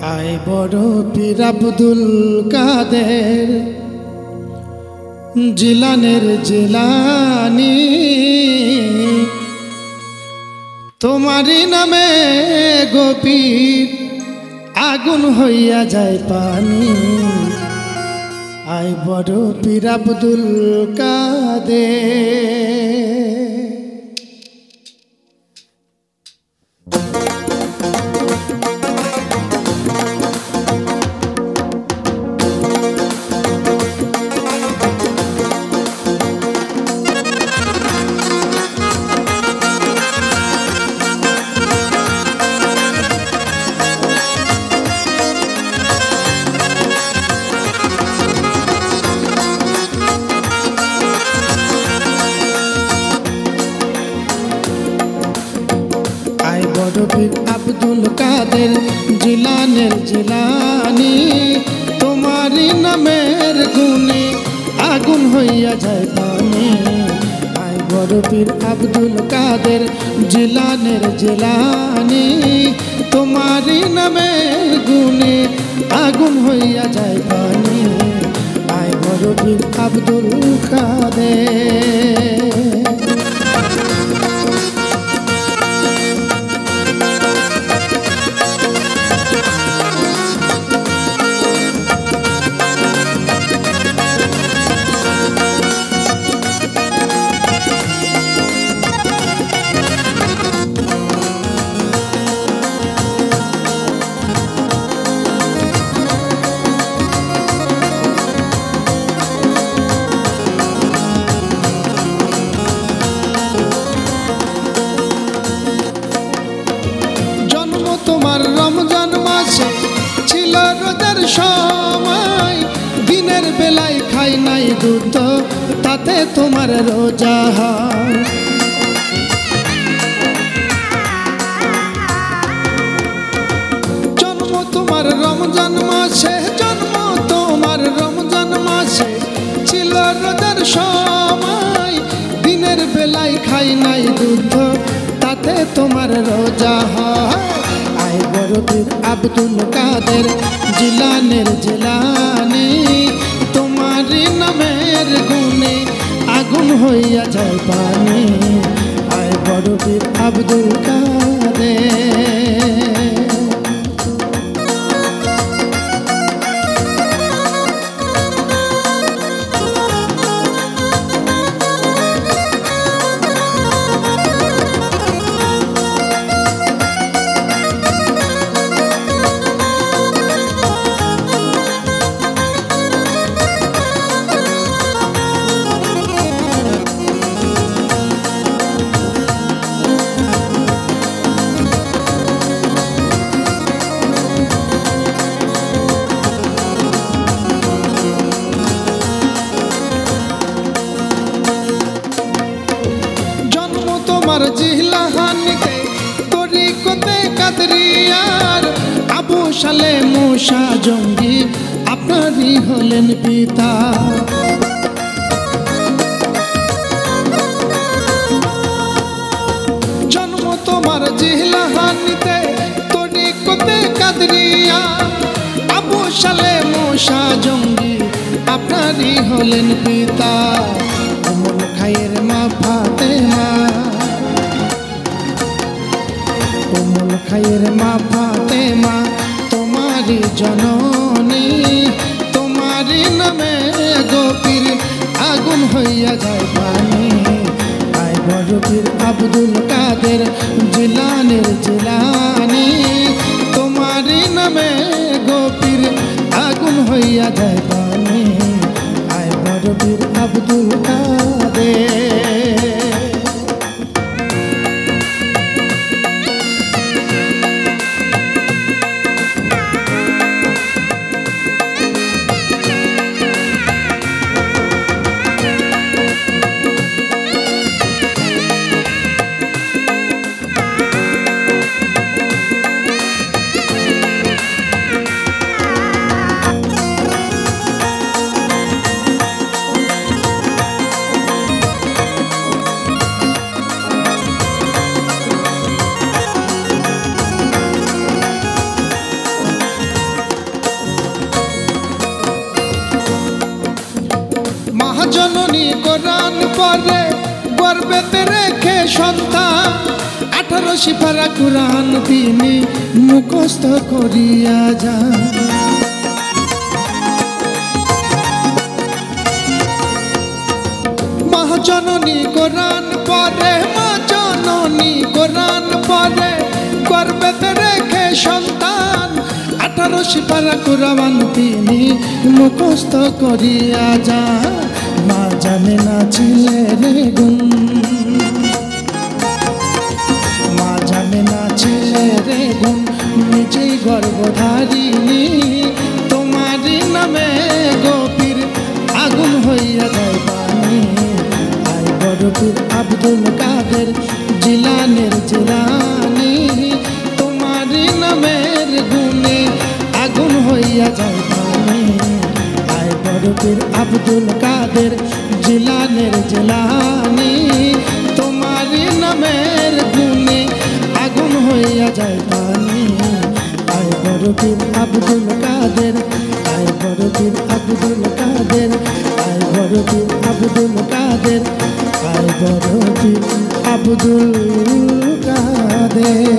আয় বড় পীর আব্দুল কাদের জিলানের জিলানি, তোমারি নামে গোপীর আগুন হইয়া যায় পানি। আয় বড় পীর আব্দুল কাদের। পীর আব্দুল কাদের জিলানের জিলানি, তোমারি নামের গুণে আগুন হইয়া যায় পানি। আয় বড় পীর আব্দুল কাদের জিলানের জিলানি, তোমারি নামের গুণে আগুন হইয়া যায় পানি। আয় বড় পীর আব্দুল কাদের। তোমার রমজান মাসে ছিল রোজার সময়, দিনের বেলায় খাই নাই দুধ তাতে তোমার রোজা হয়। জন্ম তোমার রমজান মাসে, জন্ম তোমার রমজান মাসে ছিল রোজার সময়, দিনের বেলায় খাই নাই দুধ তাতে তোমার রোজা হয়। আয় বড় পীর আব্দুল কাদের জিলানের জিলানি, তোমারি নামের গুণে আগুন হইয়া যায় পানি। আয় বড় পীর আব্দুল কাদের। তোমার জিলাহানিতে তরিকতে কাদরিয়ার, আবু সালে মুসা জঙ্গি আপনারই হলেন পিতা। জন্ম তোমার জিলাহানিতে তরিকতে কাদরিয়ার, আবু সালে মুসা জঙ্গি আপনারই হলেন পিতা। অমল খায়ের মা ফাতেমা, অমল খায়ের মা ফাতেমা তোমারি জননী, তোমারি নামে গোপীর আগুন হইয়া যায় পানি। আয় বড় পীর আব্দুল কাদের জিলানের জিলানি, তোমারি নামে গোপীর আগুন হইয়া যায় পানি। আয় বড় পীর আব্দুল কাদের। সিপারা কুরআন তিনি মুখস্থ করিয়া যান। মা জননী কোরআন পড়ে, মা জননী কোরআন পড়ে, গর্ভেতে রেখে সন্তান 18 সিপারা কুরআন তিনি মুখস্থ করিয়া যান। মা জানে না ছেলের গুণ, মা জানে না ছেলের গুণ, নিজেই গর্ভধারিণী। তোমারই নামে গোপীর আগুন হইয়া যায় পানি। আই বড় পীর আব্দুল কাদের জিলানের জিলানি, তোমারই নামের গুণে আগুন হইয়া যায় পানি। আই বড় পীর আব্দুল কাদের জিলানের জিলানি, তোমারই নামের গুণে আগুন হইয়া যায় পানি। আয় বড় পীর আব্দুল কাদের, আয় বড় পীর আব্দুল কাদের, আয় বড় পীর আব্দুল কাদের, আয় বড় পীর আব্দুল কাদের।